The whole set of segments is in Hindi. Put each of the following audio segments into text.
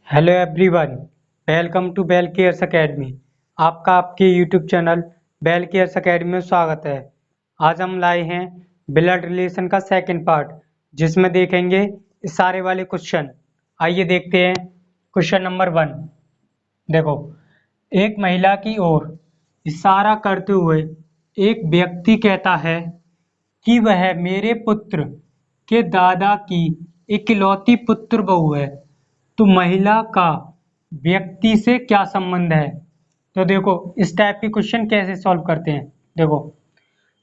Hello everyone, welcome to Bell Cares Academy. आपका आपके YouTube channel Bell Cares Academy में स्वागत है। आज हम लाए हैं ब्लड रिलेशन का सेकंड पार्ट, जिसमें देखेंगे इशारे वाले क्वेश्चन। आइए देखते हैं क्वेश्चन नंबर 1। देखो, एक महिला की ओर इशारा करते हुए एक व्यक्ति कहता है कि वह मेरे पुत्र के दादा की इकलौती पुत्र बहू है, तो महिला का व्यक्ति से क्या संबंध है। तो देखो, इस टाइप के क्वेश्चन कैसे सॉल्व करते हैं। देखो,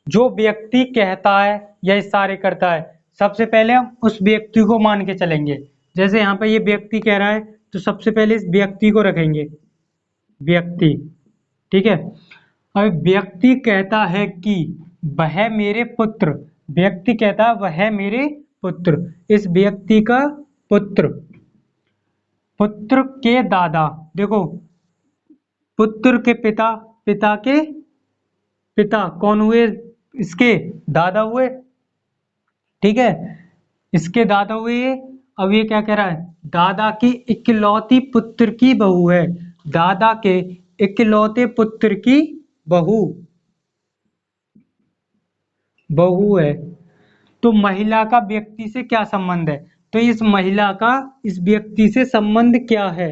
जो व्यक्ति कहता है या इशारे करता है, सबसे पहले हम उस व्यक्ति को मान के चलेंगे। जैसे यहाँ पे ये व्यक्ति कह रहा है, तो सबसे पहले इस व्यक्ति को रखेंगे, व्यक्ति। ठीक है। अब व्यक्ति कहता है कि वह मेरे पुत्र, व्यक्ति कहता है वह मेरे पुत्र, इस व्यक्ति का पुत्र, पुत्र के दादा। देखो, पुत्र के पिता, पिता के पिता कौन हुए, इसके दादा हुए। ठीक है, इसके दादा हुए ये। अब ये क्या कह रहा है, दादा की इकलौती पुत्र की बहू है, दादा के इकलौते पुत्र की बहू बहू है, तो महिला का व्यक्ति से क्या संबंध है। तो इस महिला का इस व्यक्ति से संबंध क्या है,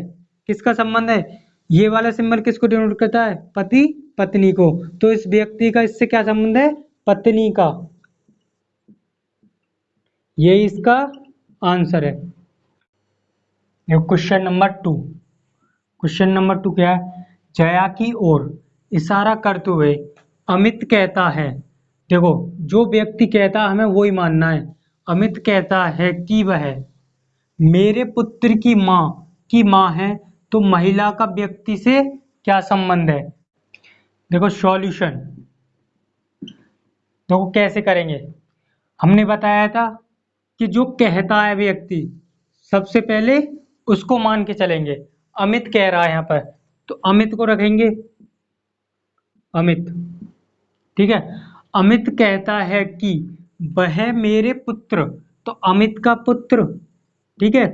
किसका संबंध है। ये वाला सिंबल किसको डिनोट करता है, पति पत्नी को। तो इस व्यक्ति का इससे क्या संबंध है, पत्नी का। ये इसका आंसर है। Question number 2। क्वेश्चन नंबर 2 क्या है, जया की ओर इशारा करते हुए अमित कहता है। देखो, जो व्यक्ति कहता है हमें वही मानना है। अमित कहता है कि वह मेरे पुत्र की माँ है, तो महिला का व्यक्ति से क्या संबंध है। देखो सॉल्यूशन, देखो कैसे करेंगे। हमने बताया था कि जो कहता है व्यक्ति, सबसे पहले उसको मान के चलेंगे। अमित कह रहा है यहाँ पर, तो अमित को रखेंगे, अमित। ठीक है। अमित कहता है कि वह मेरे पुत्र, तो अमित का पुत्र। ठीक है,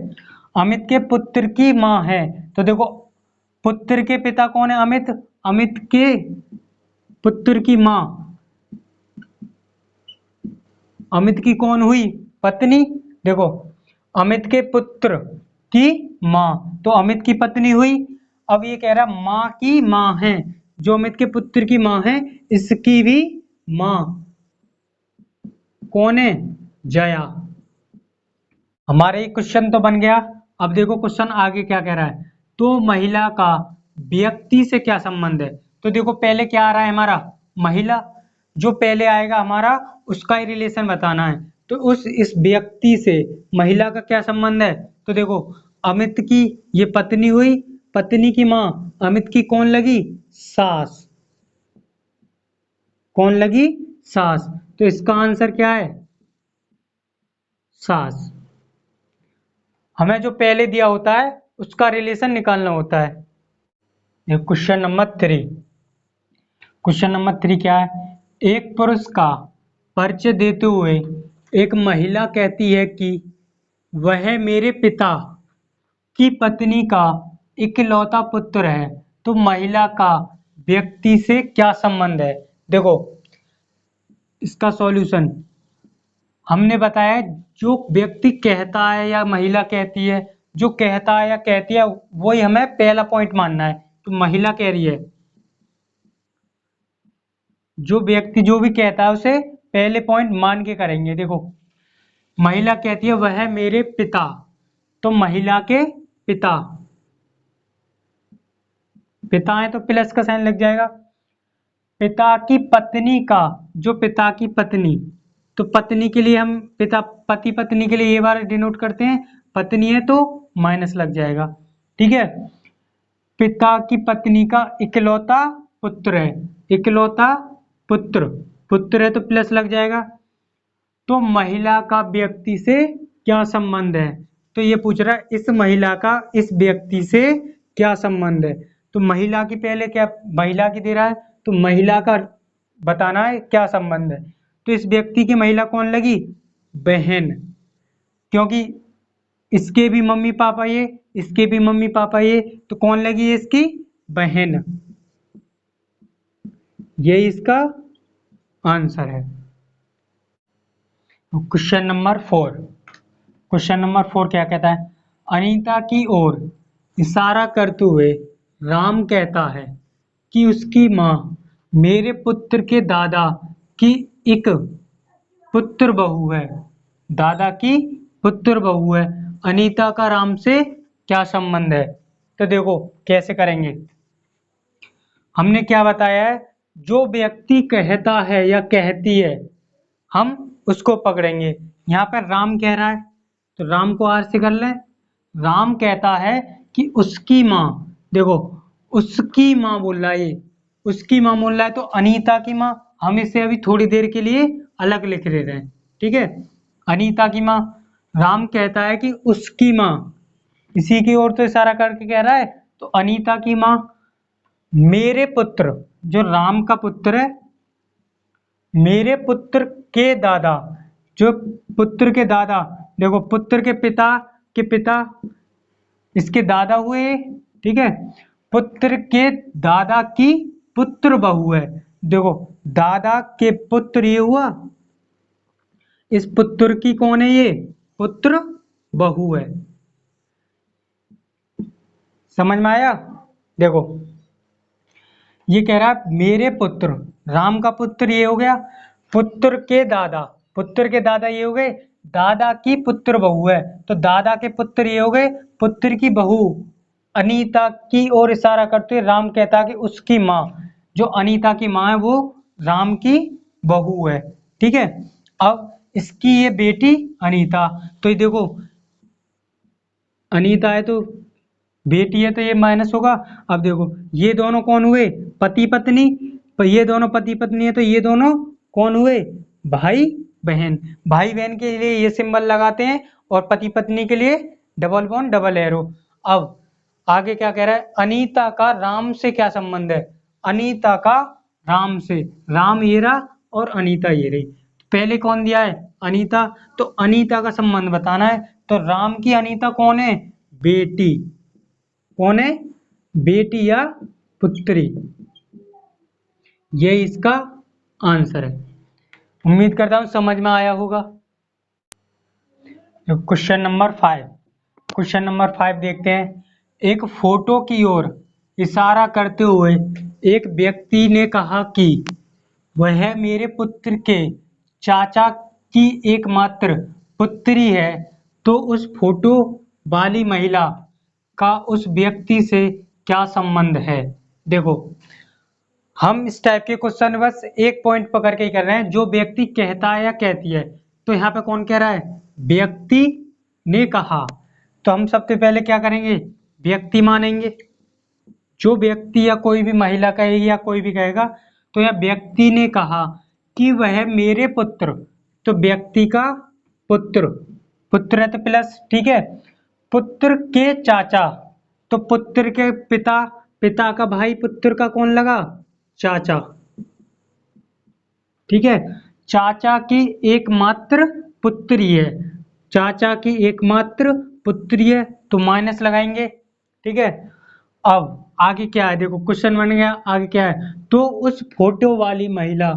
अमित के पुत्र की माँ है। तो देखो, पुत्र के पिता कौन है, अमित। अमित के पुत्र की माँ, अमित की कौन हुई, पत्नी। देखो, अमित के पुत्र की माँ, तो अमित की पत्नी हुई। अब ये कह रहा माँ की माँ है, जो अमित के पुत्र की माँ है, इसकी भी माँ कौन है, जया। हमारे क्वेश्चन तो बन गया। अब देखो क्वेश्चन आगे क्या कह रहा है, तो महिला का व्यक्ति से क्या संबंध है। तो देखो, पहले क्या आ रहा है हमारा, महिला। जो पहले आएगा हमारा, उसका ही रिलेशन बताना है। तो इस व्यक्ति से महिला का क्या संबंध है। तो देखो, अमित की ये पत्नी हुई, पत्नी की माँ, अमित की कौन लगी, सास। कौन लगी, सास। तो इसका आंसर क्या है, सास। हमें जो पहले दिया होता है उसका रिलेशन निकालना होता है। Question number 3। क्वेश्चन नंबर 3 क्या है, एक पुरुष का परिचय देते हुए एक महिला कहती है कि वह मेरे पिता की पत्नी का इकलौता पुत्र है, तो महिला का व्यक्ति से क्या संबंध है। देखो, इसका सॉल्यूशन हमने बताया, जो व्यक्ति कहता है या महिला कहती है, जो कहता है या कहती है वही हमें पहला पॉइंट मानना है। तो महिला कह रही है, जो व्यक्ति जो भी कहता है उसे पहले पॉइंट मान के करेंगे। देखो, महिला कहती है वह मेरे पिता, तो महिला के पिता, पिता है तो प्लस का साइन लग जाएगा। पिता की पत्नी का, जो पिता की पत्नी, तो पत्नी के लिए हम पिता, पति पत्नी के लिए ये बार डिनोट करते हैं, पत्नी है तो माइनस लग जाएगा। ठीक है, पिता की पत्नी का इकलौता पुत्र है, इकलौता पुत्र, पुत्र है तो प्लस लग जाएगा। तो महिला का व्यक्ति से क्या संबंध है, तो ये पूछ रहा है इस महिला का इस व्यक्ति से क्या संबंध है। तो महिला की पहले क्या, महिला की दे रहा है, तो महिला का बताना है क्या संबंध है। तो इस व्यक्ति की महिला कौन लगी, बहन, क्योंकि इसके भी मम्मी पापा ये, इसके भी मम्मी पापा ये, तो कौन लगी इसकी बहन। ये इसका आंसर है। Question number 4। क्वेश्चन नंबर 4 क्या कहता है? अनीता की ओर इशारा करते हुए राम कहता है कि उसकी माँ मेरे पुत्र के दादा की एक पुत्र बहू है। दादा की पुत्र बहू है। अनीता का राम से क्या संबंध है? तो देखो कैसे करेंगे। हमने क्या बताया है, जो व्यक्ति कहता है या कहती है हम उसको पकड़ेंगे। यहाँ पर राम कह रहा है तो राम को आर से कर लें। राम कहता है कि उसकी माँ, देखो उसकी माँ बोल रहा है, ये उसकी माँ बोल रहा है तो अनीता की माँ, हम इसे अभी थोड़ी देर के लिए अलग लिख ले रहे हैं, ठीक है। अनीता की माँ, राम कहता है कि उसकी माँ, इसी की ओर तो इशारा करके कह रहा है, तो अनीता की माँ मेरे पुत्र, जो राम का पुत्र है, मेरे पुत्र के दादा, जो पुत्र के दादा, देखो पुत्र के पिता इसके दादा हुए, ठीक है। पुत्र के दादा की पुत्र बहू है। देखो दादा के पुत्र ये हुआ, इस पुत्र की कौन है? ये पुत्र बहू है। समझ में आया? देखो ये कह रहा है मेरे पुत्र, राम का पुत्र ये हो गया, पुत्र के दादा, पुत्र के दादा ये हो गए, दादा की पुत्र बहू है तो दादा के पुत्र ये हो गए, पुत्र की बहू। अनीता की ओर इशारा करते हुए राम कहता कि उसकी माँ, जो अनीता की माँ है वो राम की बहू है, ठीक है। अब इसकी ये बेटी अनीता, तो ये देखो अनीता है तो बेटी है तो ये माइनस होगा। अब देखो ये दोनों कौन हुए? पति पत्नी। तो ये दोनों पति पत्नी है तो ये दोनों कौन हुए? भाई बहन। भाई बहन के लिए ये सिंबल लगाते हैं और पति पत्नी के लिए डबल बॉन्ड डबल एरो। अब आगे क्या कह रहा है? अनीता का राम से क्या संबंध है? अनीता का राम से, राम ये रहा और अनीता ये रही। पहले कौन दिया है? अनीता, तो अनीता का संबंध बताना है। तो राम की अनीता कौन है? बेटी। कौन है? बेटी या पुत्री। ये इसका आंसर है। उम्मीद करता हूं समझ में आया होगा। Question number 5। क्वेश्चन नंबर 5 देखते हैं। एक फोटो की ओर इशारा करते हुए एक व्यक्ति ने कहा कि वह मेरे पुत्र के चाचा की एकमात्र पुत्री है। तो उस फोटो वाली महिला का उस व्यक्ति से क्या संबंध है? देखो हम इस टाइप के क्वेश्चन बस एक पॉइंट पकड़ के ही कर रहे हैं, जो व्यक्ति कहता है या कहती है। तो यहाँ पे कौन कह रहा है? व्यक्ति ने कहा। तो हम सबसे पहले क्या करेंगे? व्यक्ति मानेंगे। जो व्यक्ति या कोई भी महिला कहेगी या कोई भी कहेगा, तो यह व्यक्ति ने कहा कि वह मेरे पुत्र, तो व्यक्ति का पुत्र, पुत्र है तो प्लस, ठीक है। पुत्र के चाचा, तो पुत्र के पिता, पिता का भाई, पुत्र का कौन लगा? चाचा, ठीक है। चाचा की एकमात्र पुत्री है, चाचा की एकमात्र पुत्री है तो माइनस लगाएंगे, ठीक है। अब आगे क्या है? देखो क्वेश्चन बन गया, आगे क्या है? तो उस फोटो वाली महिला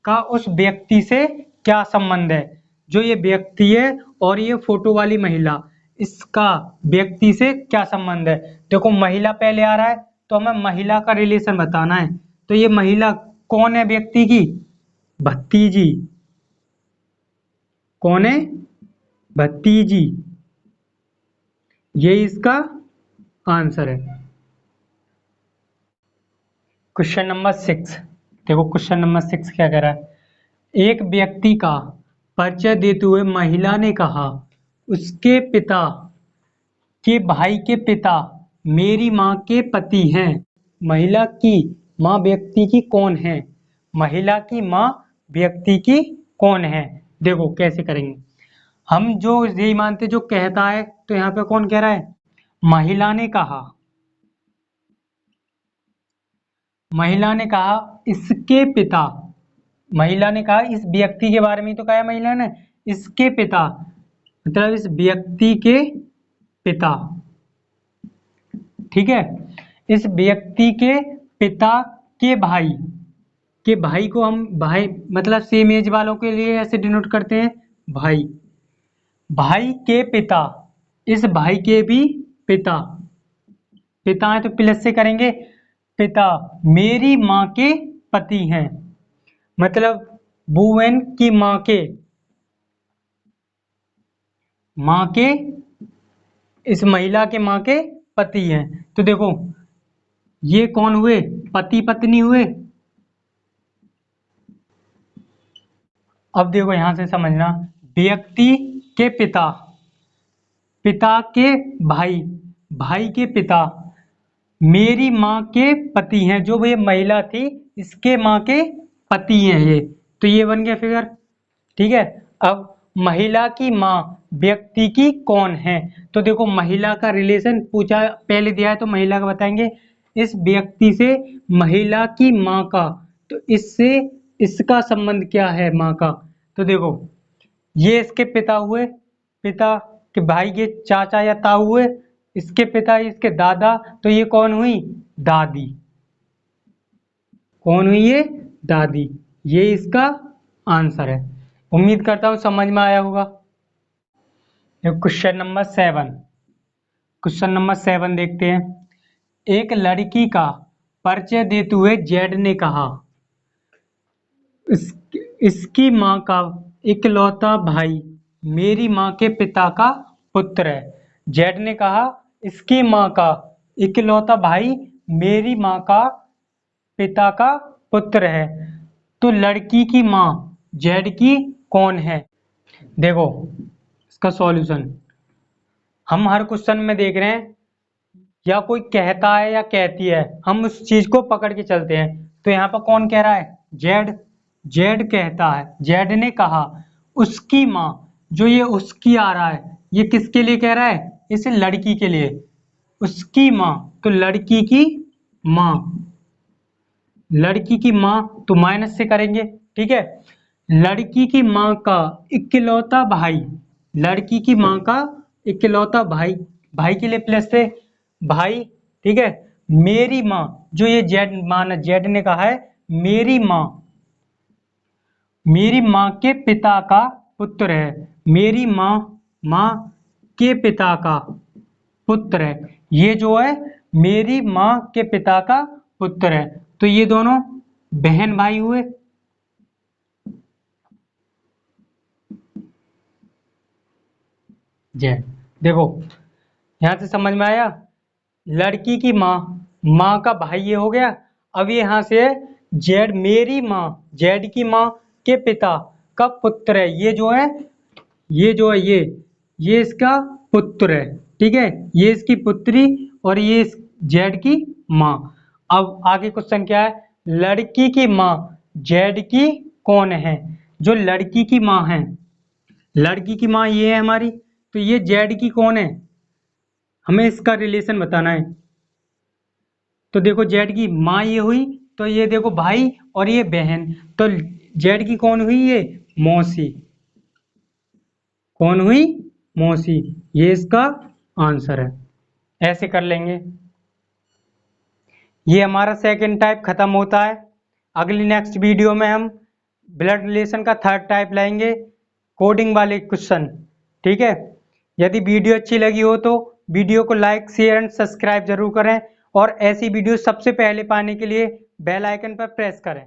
का उस व्यक्ति से क्या संबंध है? जो ये व्यक्ति है और ये फोटो वाली महिला, इसका व्यक्ति से क्या संबंध है? देखो महिला पहले आ रहा है तो हमें महिला का रिलेशन बताना है। तो ये महिला कौन है व्यक्ति की? भतीजी। कौन है? भतीजी। ये इसका आंसर है। Question number 6। देखो क्वेश्चन नंबर 6 क्या कह रहा है? एक व्यक्ति का परिचय देते हुए महिला ने कहा उसके पिता के भाई के पिता मेरी माँ के पति हैं। महिला की माँ व्यक्ति की कौन है? महिला की माँ व्यक्ति की कौन है? देखो कैसे करेंगे। हम जो यही मानते जो कहता है, तो यहाँ पे कौन कह रहा है? महिला ने कहा। महिला ने कहा इसके पिता, महिला ने कहा इस व्यक्ति के बारे में तो कहा महिला ने, इसके पिता मतलब इस व्यक्ति के पिता। ठीक है, इस व्यक्ति के पिता के भाई को हम भाई मतलब सेम एज वालों के लिए ऐसे डिनोट करते हैं भाई। भाई के पिता, इस भाई के भी पिता, पिता है तो प्लस से करेंगे, पिता मेरी माँ के पति हैं, मतलब बुएन की माँ के इस महिला के माँ के पति हैं। तो देखो ये कौन हुए, पति पत्नी हुए। अब देखो यहां से समझना, व्यक्ति के पिता, पिता के भाई के पिता मेरी माँ के पति हैं, जो ये महिला थी इसके माँ के पति हैं ये, तो ये बन गया फिगर। ठीक है, अब महिला की माँ व्यक्ति की कौन है, तो देखो महिला का रिलेशन पूछा पहले दिया है तो महिला का बताएंगे, इस व्यक्ति से महिला की माँ का, तो इससे इसका संबंध क्या है माँ का, तो देखो ये इसके पिता हुए, पिता के भाई के चाचा या ताऊ हुए, इसके पिता इसके दादा, तो ये कौन हुई, दादी। कौन हुई ये, दादी। ये इसका आंसर है। उम्मीद करता हूं समझ में आया होगा। क्वेश्चन नंबर 7, क्वेश्चन नंबर 7 देखते हैं। एक लड़की का परिचय देते हुए जेड ने कहा, इसकी माँ का इकलौता भाई मेरी माँ के पिता का पुत्र है। जेड ने कहा इसकी माँ का इकलौता भाई मेरी माँ का पिता का पुत्र है, तो लड़की की माँ जेड की कौन है। देखो इसका सॉल्यूशन हम हर क्वेश्चन में देख रहे हैं, या कोई कहता है या कहती है, हम उस चीज को पकड़ के चलते हैं। तो यहाँ पर कौन कह रहा है, जेड। जेड कहता है, जेड ने कहा उसकी माँ, जो ये उसकी आ रहा है ये किसके लिए कह रहा है, इस लड़की के लिए, उसकी माँ, तो लड़की की माँ, लड़की की माँ तो माइनस से करेंगे। ठीक है, लड़की की माँ का इकलौता भाई, लड़की की माँ का इकलौता भाई, भाई के लिए प्लस से भाई। ठीक है, मेरी माँ, जो ये जेड मान जेड ने कहा है मेरी माँ, मेरी माँ के पिता का पुत्र है, मेरी माँ के पिता का पुत्र है, ये जो है मेरी माँ के पिता का पुत्र है, तो ये दोनों बहन भाई हुए। जय, देखो यहां से समझ में आया, लड़की की माँ का भाई ये हो गया। अब ये यहां से जेड मेरी माँ, जेड की माँ के पिता का पुत्र है, ये जो है ये इसका पुत्र है। ठीक है, ये इसकी पुत्री और ये जेड की माँ। अब आगे क्वेश्चन क्या है, लड़की की माँ जेड की कौन है, जो लड़की की माँ है, लड़की की माँ ये है हमारी, तो ये जेड की कौन है, हमें इसका रिलेशन बताना है। तो देखो जेड की माँ ये हुई, तो ये देखो भाई और ये बहन, तो जेड की कौन हुई, ये मौसी। कौन हुई, मौसी। ये इसका आंसर है, ऐसे कर लेंगे। ये हमारा सेकंड टाइप खत्म होता है। अगली नेक्स्ट वीडियो में हम ब्लड रिलेशन का थर्ड टाइप लाएंगे, कोडिंग वाले क्वेश्चन। ठीक है, यदि वीडियो अच्छी लगी हो तो वीडियो को लाइक शेयर एंड सब्सक्राइब जरूर करें, और ऐसी वीडियो सबसे पहले पाने के लिए बेल आइकन पर प्रेस करें।